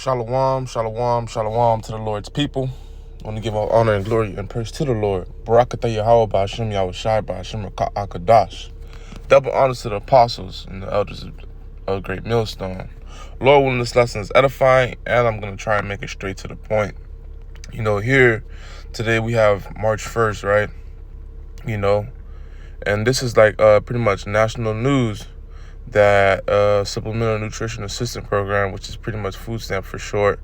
Shalom, shalom, shalom to the Lord's people. I want to give all honor and glory and praise to the Lord. Barakatah Yahweh Ba'ashem Yahushai Ba'ashem Akadash. Double honors to the apostles and the elders of Great Millstone. Lord, willing, this lesson is edifying, and I'm going to try and make it straight to the point. Here today we have March 1st, right? And this is like pretty much national news that Supplemental Nutrition Assistance Program, which is pretty much food stamp for short,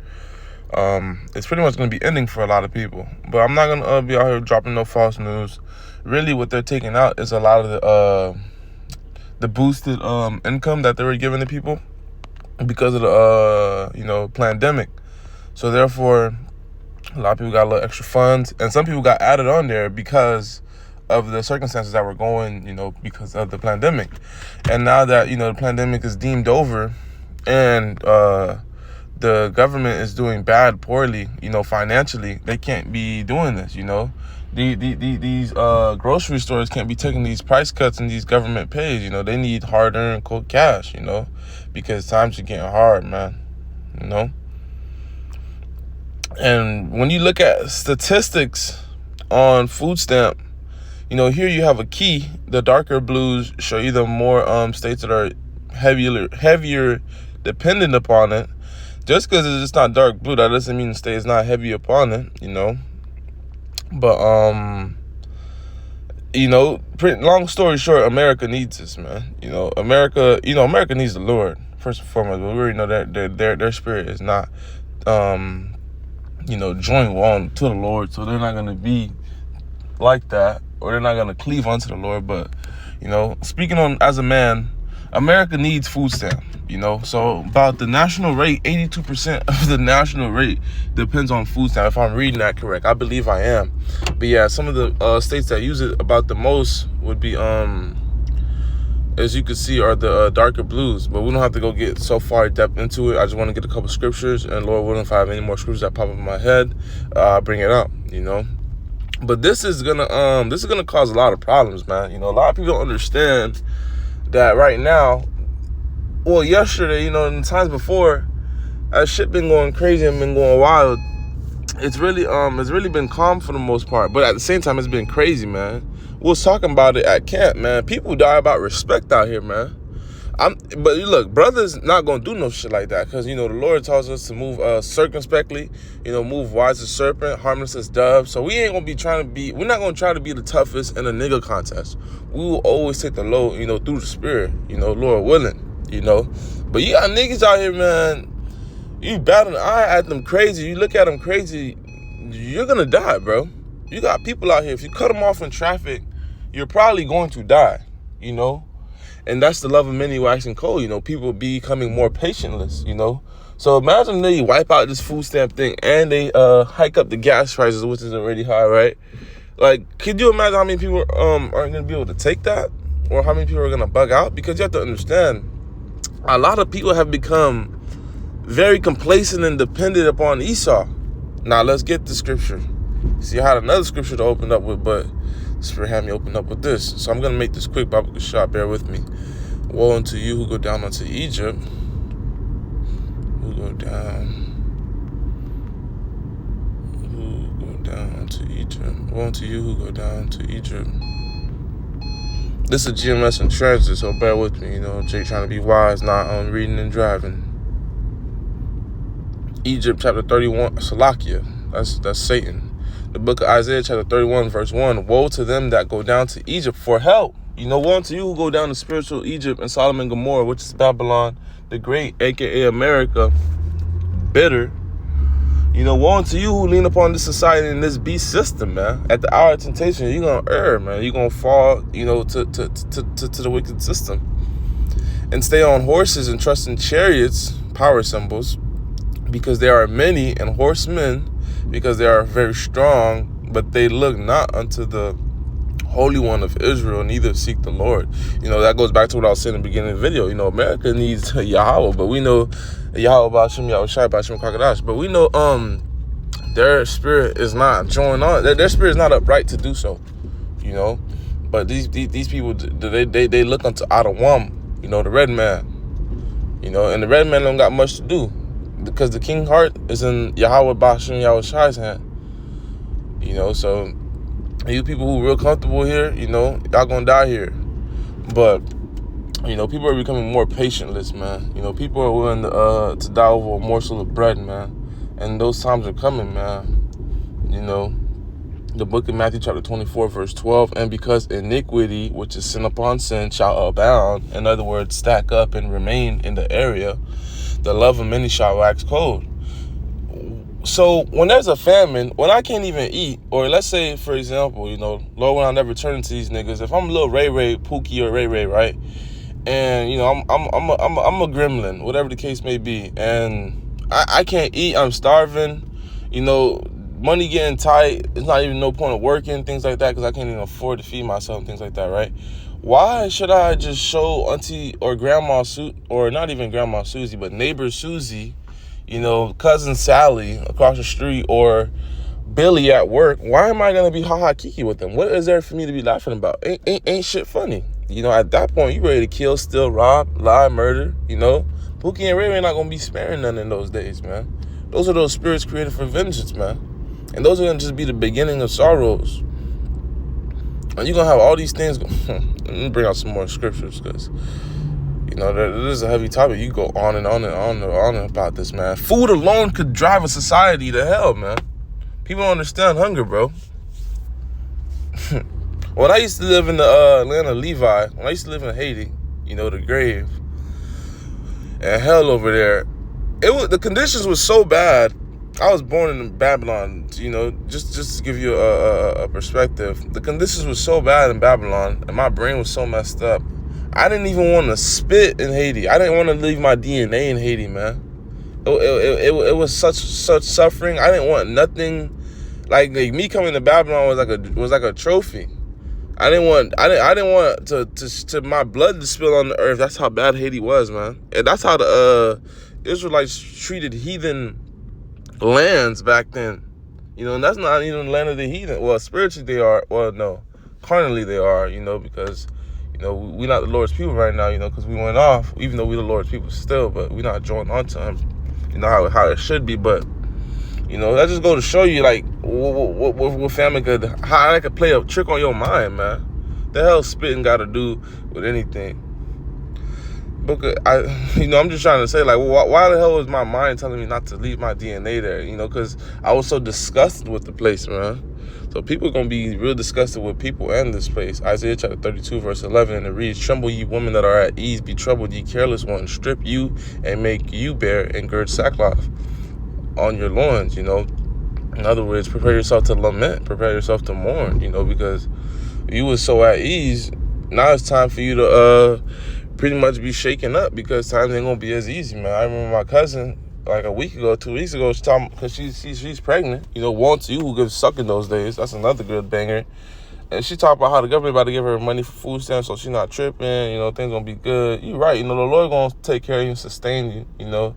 it's pretty much going to be ending for a lot of people. But I'm not going to be out here dropping no false news. Really, what they're taking out is a lot of the boosted income that they were giving to people because of the pandemic. So therefore, a lot of people got a little extra funds, and some people got added on there because of the circumstances that were going, because of the pandemic. And now that, the pandemic is deemed over and the government is doing poorly, financially, they can't be doing this, These grocery stores can't be taking these price cuts and these government pays, They need hard-earned cold cash, because times are getting hard, man, And when you look at statistics on food stamp, here you have a key. The darker blues show you the more states that are heavier dependent upon it. Just because it's just not dark blue, that doesn't mean the state is not heavy upon it, But, long story short, America needs this, man. America needs the Lord, first and foremost. But we already know that their spirit is not, joined on to the Lord. So they're not going to be like that, or they're not going to cleave unto the Lord. But, speaking on as a man, America needs food stamp, So about the national rate, 82% of the national rate depends on food stamp, if I'm reading that correct. I believe I am. But yeah, some of the states that use it about the most would be, as you can see, are the darker blues. But we don't have to go get so far depth into it. I just want to get a couple scriptures, and Lord willing, if I have any more scriptures that pop up in my head, bring it up, But this is gonna cause a lot of problems, man. A lot of people don't understand that right now. Well, yesterday, and the times before, as shit been going crazy and been going wild, it's really been calm for the most part. But at the same time, it's been crazy, man. We was talking about it at camp, man. People die about respect out here, man. But look, brothers not gonna do no shit like that, because the Lord tells us to move circumspectly, move wise as serpent, harmless as dove. So we ain't gonna we're not gonna try to be the toughest in a nigga contest. We will always take the low, through the spirit, Lord willing, But you got niggas out here, man. You bat an eye at them crazy. You look at them crazy, you're gonna die, bro. You got people out here. If you cut them off in traffic, you're probably going to die, And that's the love of many waxing cold, people becoming more patientless, So imagine they wipe out this food stamp thing and they hike up the gas prices, which is already high, right? Like, could you imagine how many people aren't going to be able to take that? Or how many people are going to bug out? Because you have to understand, a lot of people have become very complacent and dependent upon Esau. Now, let's get the scripture. See, I had another scripture to open up with, but Spirit had me open up with this. So I'm going to make this quick biblical shot. Bear with me. Woe unto you who go down unto Egypt. Who go down unto Egypt. Woe unto you who go down to Egypt. This is a GMS in transit, so bear with me. Jake trying to be wise, not reading and driving. Egypt chapter 31, Salakia. That's Satan. The book of Isaiah chapter 31 verse 1. Woe to them that go down to Egypt for help. Woe unto you who go down to spiritual Egypt and Sodom and Gomorrah, which is Babylon the Great, aka America, bitter. Woe unto you who lean upon this society and this beast system, man. At the hour of temptation, you're gonna err, man. You're gonna fall, to the wicked system. And stay on horses and trust in chariots, power symbols, because there are many, and horsemen, because they are very strong, but they look not unto the Holy One of Israel, neither seek the Lord. That goes back to what I was saying in the beginning of the video. America needs Yahweh, but we know Yahweh Ba'ashem Yahushai Ba'ashem Kakadash. But we know their spirit is not joined on. Their spirit is not upright to do so. But these people, they look unto Adawam, the red man. And the red man don't got much to do. because the king heart is in Yahweh Bashem Yahweh Shai's hand. You know, so you people who real comfortable here, you know, y'all gonna die here. But, you know, people are becoming more patientless, man. You know, people are willing to die over a morsel of bread, man. And those times are coming, man. You know, the book of Matthew chapter 24, verse 12, and because iniquity, which is sin upon sin, shall abound, in other words, stack up and remain in the area, the love of many shall wax cold. So when there's a famine, when I can't even eat, or let's say, for example, you know, Lord, when I never turn into these niggas, if I'm a little Ray Ray, Pookie, or Ray Ray, right? And, you know, I'm a gremlin, whatever the case may be, and I can't eat, I'm starving, you know, money getting tight, it's not even no point of working, things like that, because I can't even afford to feed myself and things like that, right? Why should I just show auntie or grandma, or not even grandma Susie, but neighbor Susie, you know, cousin Sally across the street, or Billy at work, why am I going to be ha-ha kiki with them? What is there for me to be laughing about? Ain't shit funny. You know, at that point, you ready to kill, steal, rob, lie, murder, you know? Pookie and Ray Ray not going to be sparing none in those days, man. Those are those spirits created for vengeance, man. And those are going to just be the beginning of sorrows. And you're going to have all these things. Let me bring out some more scriptures, because, you know, this is a heavy topic. You go on and on and on and on about this, man. Food alone could drive a society to hell, man. People don't understand hunger, bro. When I used to live in the land of Levi, when I used to live in Haiti, you know, the grave, and hell over there, the conditions were so bad. I was born in Babylon, you know, just to give you a perspective. The conditions were so bad in Babylon, and my brain was so messed up. I didn't even want to spit in Haiti. I didn't want to leave my DNA in Haiti, man. It was such suffering. I didn't want nothing. Like me coming to Babylon was like a trophy. I didn't want to my blood to spill on the earth. That's how bad Haiti was, man. And that's how the Israelites treated heathen lands back then. You know, and that's not even the land of the heathen. Well, spiritually they are. Well, no, carnally they are. You know, because, you know, we're not the Lord's people right now. You know, because we went off, even though we're the Lord's people still, but we're not joined onto Him. You know how it should be, but, you know, that just go to show you, like, what family could, how they could play a trick on your mind, man. The hell spitting got to do with anything? But I'm just trying to say, like, why the hell was my mind telling me not to leave my DNA there? You know, because I was so disgusted with the place, man. So people are going to be real disgusted with people and this place. Isaiah chapter 32, verse 11, and it reads, "Tremble, ye women that are at ease, be troubled, ye careless ones. Strip you and make you bare, and gird sackcloth on your loins," you know. In other words, prepare yourself to lament, prepare yourself to mourn, you know, because you was so at ease. Now it's time for you to pretty much be shaken up, because times ain't gonna be as easy, man. I remember my cousin, like 2 weeks ago, she talking, because she's pregnant, you know, wants you who gives sucking those days. That's another good banger. And she talked about how the government about to give her money for food stamps, so she's not tripping, you know, things gonna be good. You right, you know, the Lord gonna take care of you and sustain you, you know,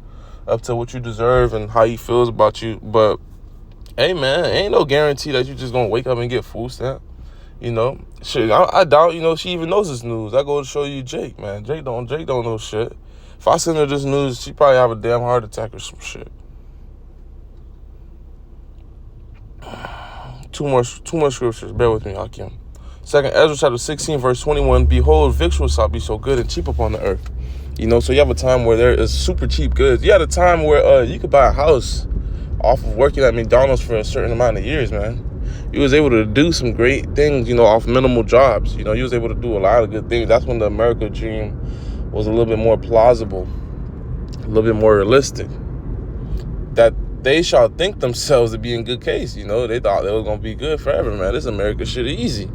up to what you deserve and how He feels about you. But hey, man, ain't no guarantee that you just gonna wake up and get food stamp. You know, shit, I doubt, you know, she even knows this news. I go to show you Jake, man. Jake don't know shit. If I send her this news, she probably have a damn heart attack or some shit. Two more scriptures. Bear with me, Hakim. 2nd Ezra chapter 16, verse 21. "Behold, victuals shall be so good and cheap upon the earth." You know, so you have a time where there is super cheap goods. You had a time where you could buy a house off of working at McDonald's for a certain amount of years, man. You was able to do some great things, you know, off minimal jobs. You know, you was able to do a lot of good things. That's when the American dream was a little bit more plausible, a little bit more realistic. That they shall think themselves to be in good case. You know, they thought they was gonna be good forever, man. This America shit easy.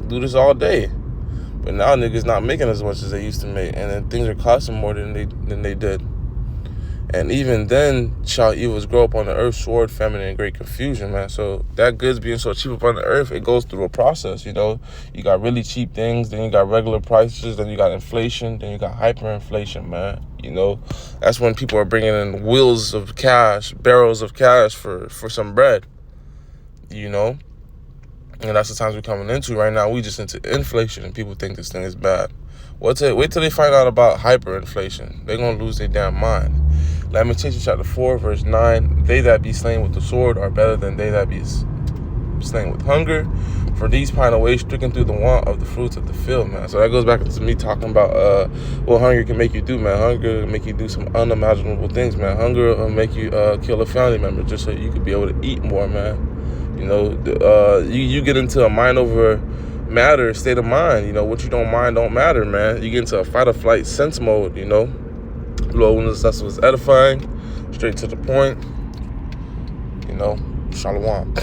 Do this all day. But now niggas not making as much as they used to make, and then things are costing more than they did. And even then, shall evils grow up on the earth, sword, famine, and great confusion, man. So that goods being so cheap upon the earth, it goes through a process, you know. You got really cheap things, then you got regular prices, then you got inflation, then you got hyperinflation, man. You know, that's when people are bringing in wheels of cash, barrels of cash for some bread, you know. And that's the times we're coming into right now. We just into inflation, and people think this thing is bad. Wait till they find out about hyperinflation. They're going to lose their damn mind. Lamentations chapter 4, verse 9. They that be slain with the sword are better than they that be slain with hunger. For these pine away, stricken through the want of the fruits of the field, man. So that goes back to me talking about what hunger can make you do, man. Hunger can make you do some unimaginable things, man. Hunger will make you kill a family member just so you could be able to eat more, man. You know, you get into a mind over matter state of mind. You know, what you don't mind don't matter, man. You get into a fight or flight sense mode, you know. Lord, when that's was edifying, straight to the point, you know. Shalom.